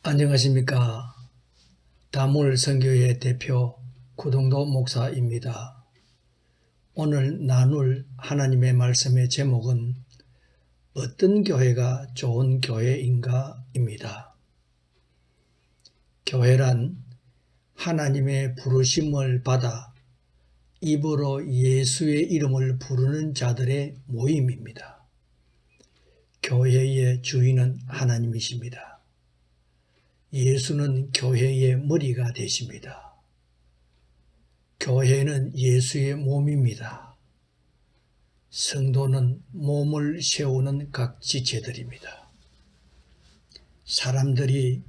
안녕하십니까. 다물선교회 대표 구동도 목사입니다. 오늘 나눌 하나님의 말씀의 제목은 어떤 교회가 좋은 교회인가 입니다. 교회란 하나님의 부르심을 받아 입으로 예수의 이름을 부르는 자들의 모임입니다. 교회의 주인은 하나님이십니다. 예수는 교회의 머리가 되십니다. 교회는 예수의 몸입니다. 성도는 몸을 세우는 각 지체들입니다. 사람들이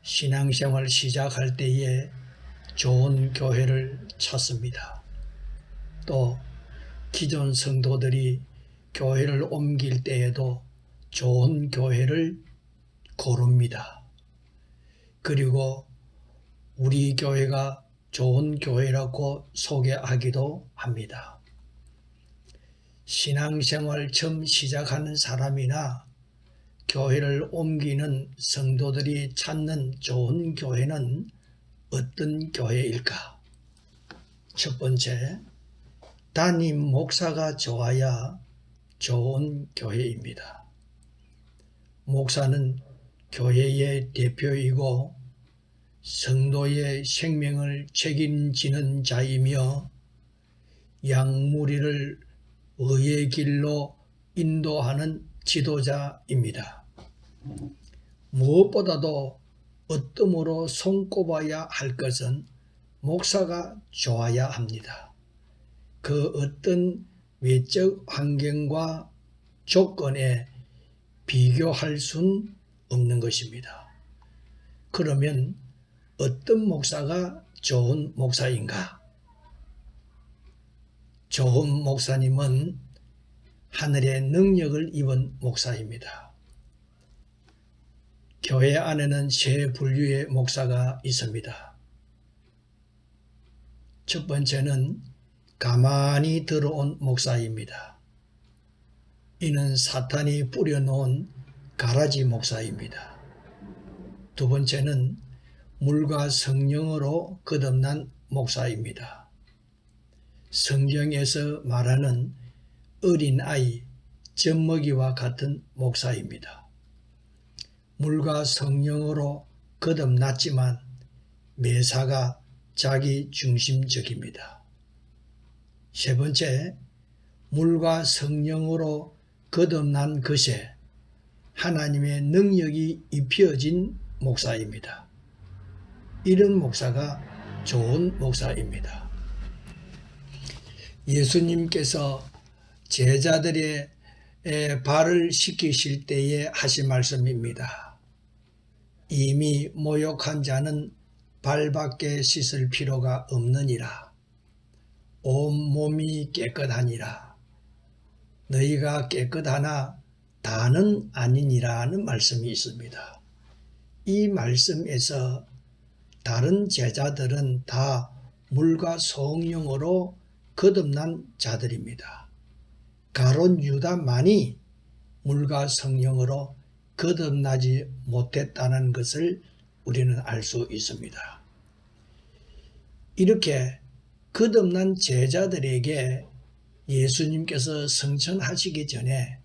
신앙생활 시작할 때에 좋은 교회를 찾습니다. 또 기존 성도들이 교회를 옮길 때에도 좋은 교회를 고릅니다. 그리고 우리 교회가 좋은 교회라고 소개하기도 합니다. 신앙생활 처음 시작하는 사람이나 교회를 옮기는 성도들이 찾는 좋은 교회는 어떤 교회일까? 첫 번째, 담임 목사가 좋아야 좋은 교회입니다. 목사는 교회의 대표이고 성도의 생명을 책임지는 자이며 양무리를 의의 길로 인도하는 지도자입니다. 무엇보다도 어뜸으로 손꼽아야 할 것은 목사가 좋아야 합니다. 그 어떤 외적 환경과 조건에 비교할 순 없는 것입니다. 그러면 어떤 목사가 좋은 목사인가? 좋은 목사님은 하늘의 능력을 입은 목사입니다. 교회 안에는 세 분류의 목사가 있습니다. 첫 번째는 가만히 들어온 목사입니다. 이는 사탄이 뿌려놓은 가라지 목사입니다. 두 번째는 물과 성령으로 거듭난 목사입니다. 성경에서 말하는 어린아이, 젖먹이와 같은 목사입니다. 물과 성령으로 거듭났지만 매사가 자기 중심적입니다. 세 번째, 물과 성령으로 거듭난 것에 하나님의 능력이 입혀진 목사입니다. 이런 목사가 좋은 목사입니다. 예수님께서 제자들의 발을 씻기실 때에 하신 말씀입니다. 이미 모욕한 자는 발밖에 씻을 필요가 없느니라. 온 몸이 깨끗하니라. 너희가 깨끗하나 다는 아니니라는 말씀이 있습니다. 이 말씀에서 다른 제자들은 다 물과 성령으로 거듭난 자들입니다. 가룟 유다만이 물과 성령으로 거듭나지 못했다는 것을 우리는 알 수 있습니다. 이렇게 거듭난 제자들에게 예수님께서 성천하시기 전에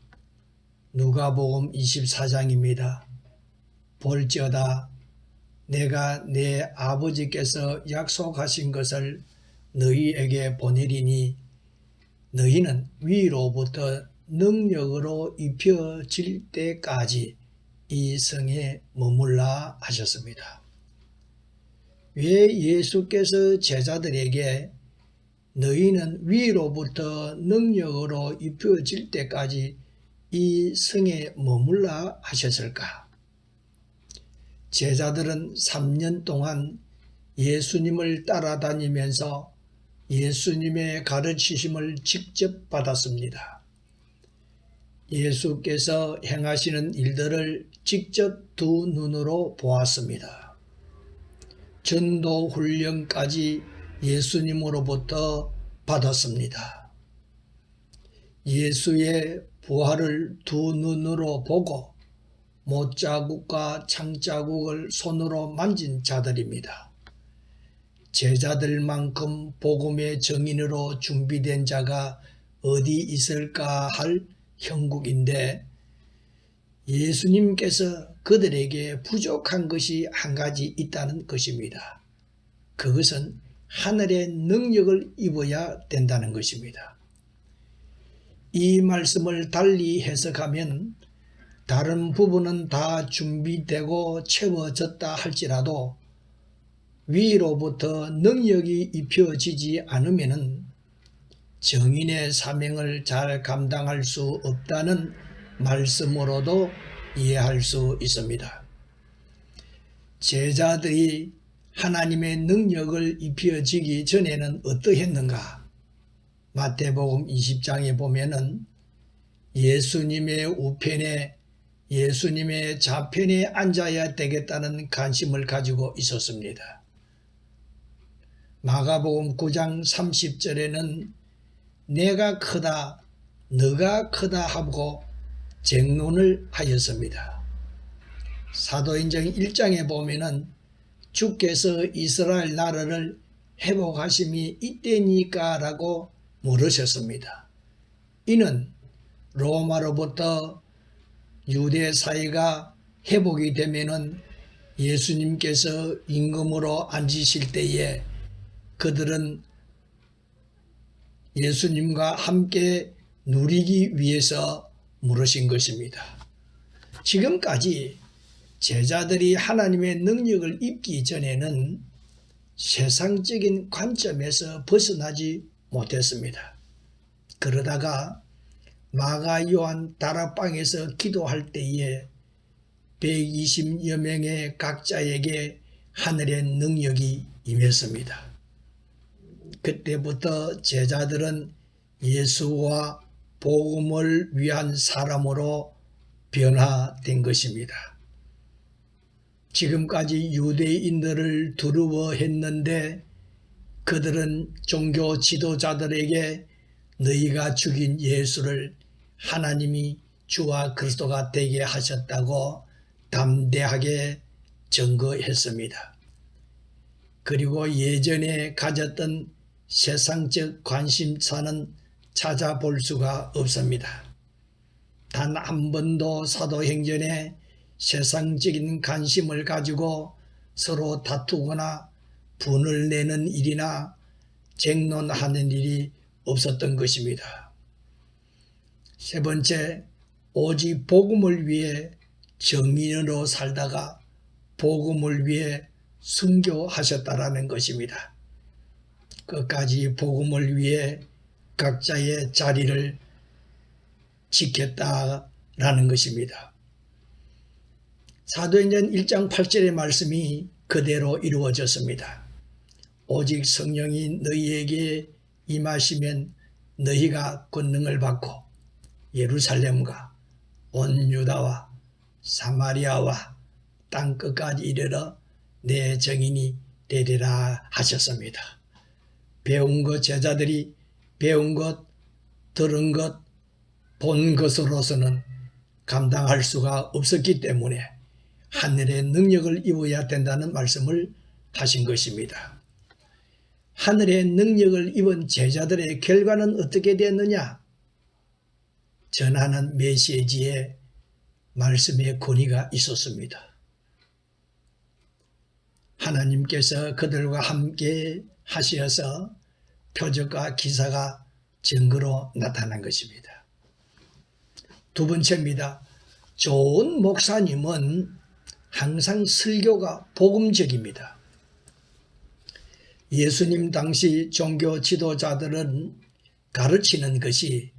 누가복음 24장입니다. 볼지어다 내가 내 아버지께서 약속하신 것을 너희에게 보내리니 너희는 위로부터 능력으로 입혀질 때까지 이 성에 머물라 하셨습니다. 왜 예수께서 제자들에게 너희는 위로부터 능력으로 입혀질 때까지 이 성에 머물라 하셨을까? 제자들은 3년 동안 예수님을 따라다니면서 예수님의 가르치심을 직접 받았습니다. 예수께서 행하시는 일들을 직접 두 눈으로 보았습니다. 전도 훈련까지 예수님으로부터 받았습니다. 예수의 부활을 두 눈으로 보고 못자국과 창자국을 손으로 만진 자들입니다. 제자들만큼 복음의 증인으로 준비된 자가 어디 있을까 할 형국인데 예수님께서 그들에게 부족한 것이 한 가지 있다는 것입니다. 그것은 하늘의 능력을 입어야 된다는 것입니다. 이 말씀을 달리 해석하면 다른 부분은 다 준비되고 채워졌다 할지라도 위로부터 능력이 입혀지지 않으면 정인의 사명을 잘 감당할 수 없다는 말씀으로도 이해할 수 있습니다. 제자들이 하나님의 능력을 입혀지기 전에는 어떠했는가? 마태복음 20장에 보면은 예수님의 우편에 예수님의 좌편에 앉아야 되겠다는 관심을 가지고 있었습니다. 마가복음 9장 30절에는 내가 크다 너가 크다 하고 쟁론을 하였습니다. 사도행전 1장에 보면은 주께서 이스라엘 나라를 회복하심이 이때니까 라고 물으셨습니다. 이는 로마로부터 유대 사회가 회복이 되면은 예수님께서 임금으로 앉으실 때에 그들은 예수님과 함께 누리기 위해서 물으신 것입니다. 지금까지 제자들이 하나님의 능력을 입기 전에는 세상적인 관점에서 벗어나지 못했습니다. 그러다가 마가 요한 다락방에서 기도할 때에 120여 명의 각자에게 하늘의 능력이 임했습니다. 그때부터 제자들은 예수와 복음을 위한 사람으로 변화된 것입니다. 지금까지 유대인들을 두려워했는데 그들은 종교 지도자들에게 너희가 죽인 예수를 하나님이 주와 그리스도가 되게 하셨다고 담대하게 증거했습니다. 그리고 예전에 가졌던 세상적 관심사는 찾아볼 수가 없습니다. 단 한 번도 사도행전에 세상적인 관심을 가지고 서로 다투거나 분을 내는 일이나 쟁론하는 일이 없었던 것입니다. 세 번째, 오직 복음을 위해 정인으로 살다가 복음을 위해 순교하셨다라는 것입니다. 끝까지 복음을 위해 각자의 자리를 지켰다라는 것입니다. 사도행전 1장 8절의 말씀이 그대로 이루어졌습니다. 오직 성령이 너희에게 임하시면 너희가 권능을 받고 예루살렘과 온 유다와 사마리아와 땅끝까지 이르러 내 증인이 되리라 하셨습니다. 배운 것, 제자들이 배운 것, 들은 것, 본 것으로서는 감당할 수가 없었기 때문에 하늘의 능력을 입어야 된다는 말씀을 하신 것입니다. 하늘의 능력을 입은 제자들의 결과는 어떻게 됐느냐? 전하는 메시지에 말씀의 권위가 있었습니다. 하나님께서 그들과 함께 하셔서 표적과 기사가 증거로 나타난 것입니다. 두 번째입니다. 좋은 목사님은 항상 설교가 복음적입니다. 예수님 당시 종교 지도자들은 가르치는 것이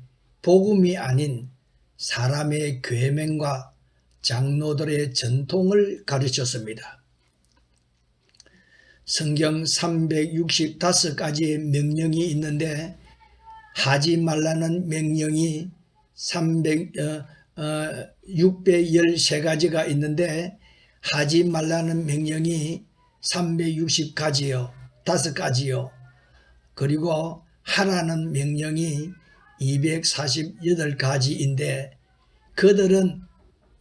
복음이 아닌 사람의 계명과 장로들의 전통을 가르쳤습니다. 성경 365가지의 명령이 있는데 하지 말라는 명령이 613가지가 있는데 하지 말라는 명령이 360가지요. 5가지요. 그리고 하라는 명령이 248가지인데 그들은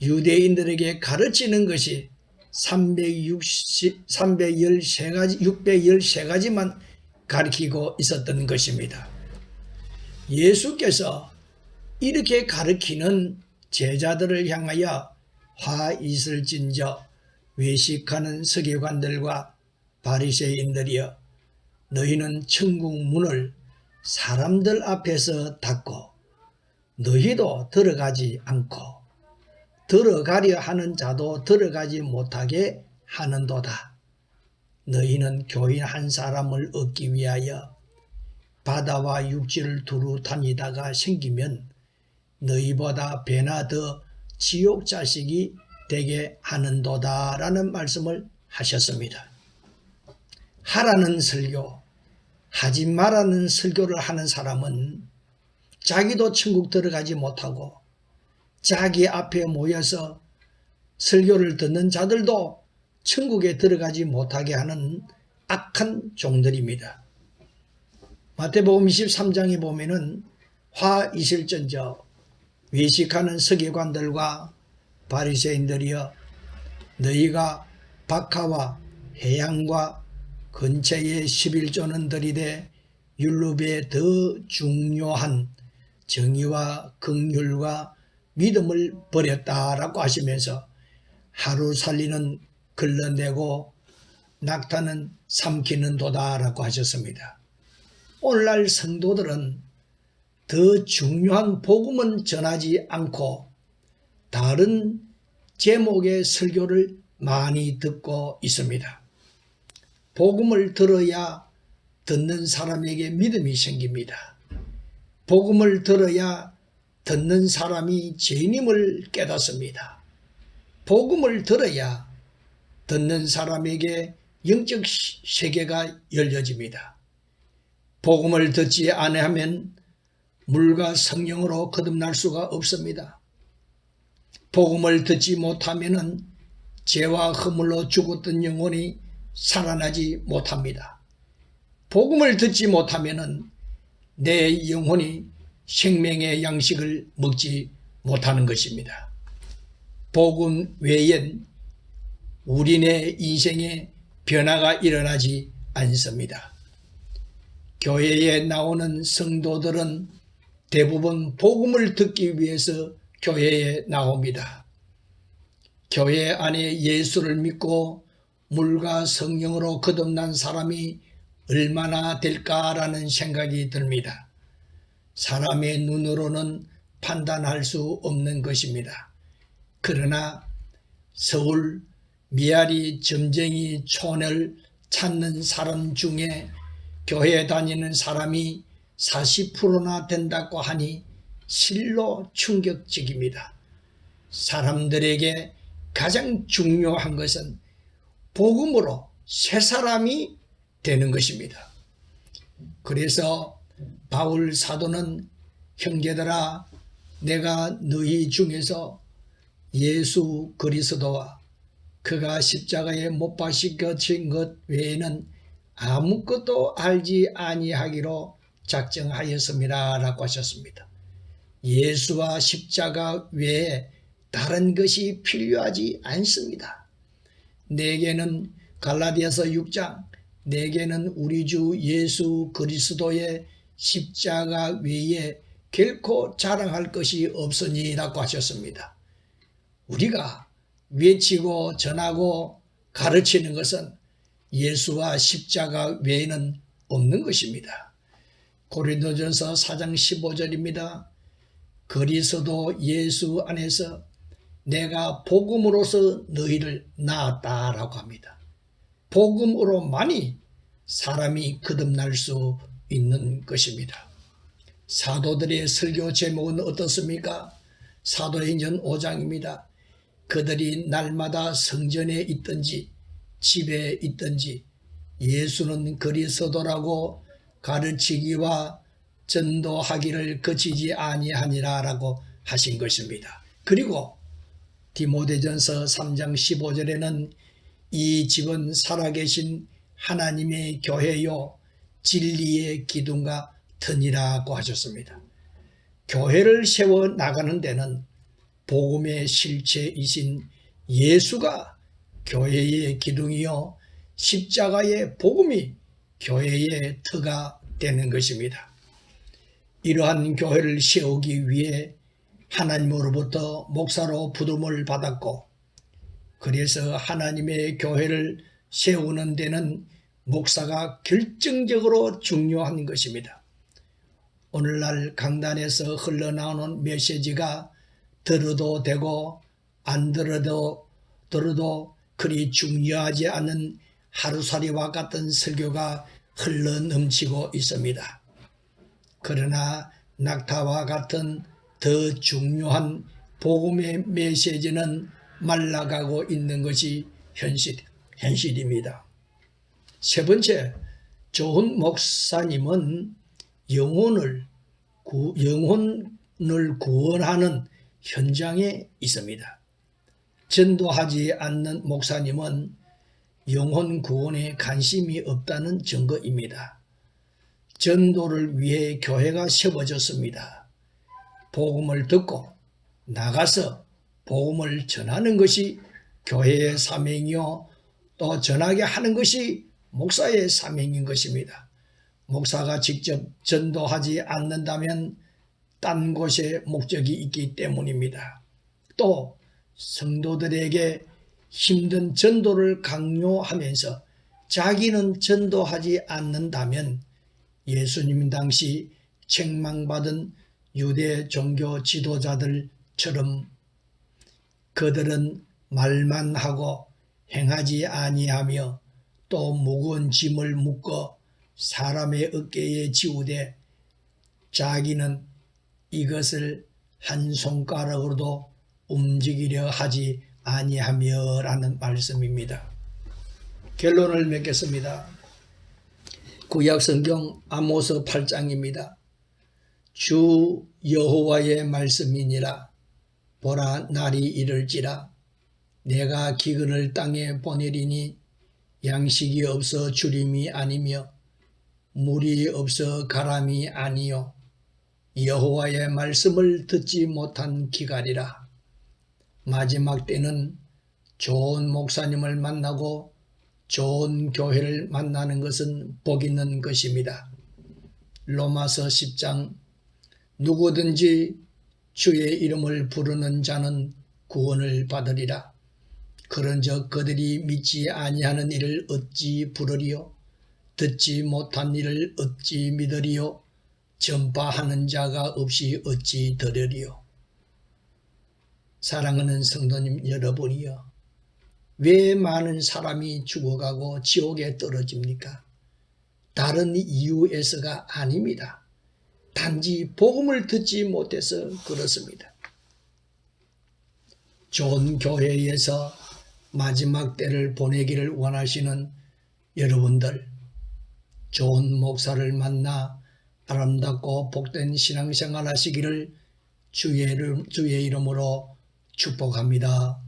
유대인들에게 가르치는 것이 613가지만 가르치고 있었던 것입니다. 예수께서 이렇게 가르치는 제자들을 향하여 화 있을진저 외식하는 서기관들과 바리새인들이여, 너희는 천국 문을 사람들 앞에서 닫고 너희도 들어가지 않고 들어가려 하는 자도 들어가지 못하게 하는도다. 너희는 교인 한 사람을 얻기 위하여 바다와 육지를 두루 다니다가 생기면 너희보다 배나 더 지옥 자식이 되게 하는도다 라는 말씀을 하셨습니다. 하라는 설교, 하지 말라는 설교를 하는 사람은 자기도 천국 들어가지 못하고 자기 앞에 모여서 설교를 듣는 자들도 천국에 들어가지 못하게 하는 악한 종들입니다. 마태복음 23장에 보면은 화 있을전저 외식하는 서기관들과 바리새인들이여, 너희가 박하와 해양과 근처에 11조는 들이되 율법에 더 중요한 정의와 긍휼과 믿음을 버렸다라고 하시면서 하루 살리는 걸러내고 낙타는 삼키는 도다라고 하셨습니다. 오늘날 성도들은 더 중요한 복음은 전하지 않고 다른 제목의 설교를 많이 듣고 있습니다. 복음을 들어야 듣는 사람에게 믿음이 생깁니다. 복음을 들어야 듣는 사람이 죄인임을 깨닫습니다. 복음을 들어야 듣는 사람에게 영적 세계가 열려집니다. 복음을 듣지 아니하면 물과 성령으로 거듭날 수가 없습니다. 복음을 듣지 못하면 죄와 허물로 죽었던 영혼이 살아나지 못합니다. 복음을 듣지 못하면 내 영혼이 생명의 양식을 먹지 못하는 것입니다. 복음 외엔 우리네 인생에 변화가 일어나지 않습니다. 교회에 나오는 성도들은 대부분 복음을 듣기 위해서 교회에 나옵니다. 교회 안에 예수를 믿고 물과 성령으로 거듭난 사람이 얼마나 될까라는 생각이 듭니다. 사람의 눈으로는 판단할 수 없는 것입니다. 그러나 서울 미아리 점쟁이 촌을 찾는 사람 중에 교회 다니는 사람이 40%나 된다고 하니 실로 충격적입니다. 사람들에게 가장 중요한 것은 복음으로 새 사람이 되는 것입니다. 그래서 바울 사도는 형제들아, 내가 너희 중에서 예수 그리스도와 그가 십자가에 못 박히신 것 외에는 아무것도 알지 아니하기로 작정하였습니다 라고 하셨습니다. 예수와 십자가 외에 다른 것이 필요하지 않습니다. 내게는 갈라디아서 6장, 내게는 우리 주 예수 그리스도의 십자가 외에 결코 자랑할 것이 없으니 라고 하셨습니다. 우리가 외치고 전하고 가르치는 것은 예수와 십자가 외에는 없는 것입니다. 고린도전서 4장 15절입니다. 그리스도 예수 안에서 내가 복음으로서 너희를 낳았다라고 합니다. 복음으로만이 사람이 거듭날 수 있는 것입니다. 사도들의 설교 제목은 어떻습니까? 사도행전 5장입니다. 그들이 날마다 성전에 있든지 집에 있든지 예수는 그리스도라고 가르치기와 전도하기를 그치지 아니하니라 라고 하신 것입니다. 그리고 디모데전서 3장 15절에는 이 집은 살아계신 하나님의 교회요 진리의 기둥과 터니라고 하셨습니다. 교회를 세워 나가는 데는 복음의 실체이신 예수가 교회의 기둥이요 십자가의 복음이 교회의 터가 되는 것입니다. 이러한 교회를 세우기 위해 하나님으로부터 목사로 부름을 받았고, 그래서 하나님의 교회를 세우는 데는 목사가 결정적으로 중요한 것입니다. 오늘날 강단에서 흘러나오는 메시지가 들어도 되고 안 들어도 그리 중요하지 않은 하루살이와 같은 설교가 흘러넘치고 있습니다. 그러나 낙타와 같은 더 중요한 복음의 메시지는 말라가고 있는 것이 현실입니다. 세 번째, 좋은 목사님은 영혼을 구원하는 현장에 있습니다. 전도하지 않는 목사님은 영혼 구원에 관심이 없다는 증거입니다. 전도를 위해 교회가 세워졌습니다. 복음을 듣고 나가서 복음을 전하는 것이 교회의 사명이요, 또 전하게 하는 것이 목사의 사명인 것입니다. 목사가 직접 전도하지 않는다면 딴 곳에 목적이 있기 때문입니다. 또 성도들에게 힘든 전도를 강요하면서 자기는 전도하지 않는다면 예수님 당시 책망받은 유대 종교 지도자들처럼 그들은 말만 하고 행하지 아니하며 또 무거운 짐을 묶어 사람의 어깨에 지우되 자기는 이것을 한 손가락으로도 움직이려 하지 아니하며 라는 말씀입니다. 결론을 맺겠습니다. 구약성경 아모스 8장입니다. 주 여호와의 말씀이니라. 보라, 날이 이를지라. 내가 기근을 땅에 보내리니 양식이 없어 주림이 아니며 물이 없어 가람이 아니요 여호와의 말씀을 듣지 못한 기갈이라. 마지막 때는 좋은 목사님을 만나고 좋은 교회를 만나는 것은 복 있는 것입니다. 로마서 10장 누구든지 주의 이름을 부르는 자는 구원을 받으리라. 그런즉 그들이 믿지 아니하는 일을 어찌 부르리요? 듣지 못한 일을 어찌 믿으리요? 전파하는 자가 없이 어찌 들으리요? 사랑하는 성도님 여러분이여, 왜 많은 사람이 죽어가고 지옥에 떨어집니까? 다른 이유에서가 아닙니다. 단지 복음을 듣지 못해서 그렇습니다. 좋은 교회에서 마지막 때를 보내기를 원하시는 여러분들, 좋은 목사를 만나 아름답고 복된 신앙생활 하시기를 주의 이름으로 축복합니다.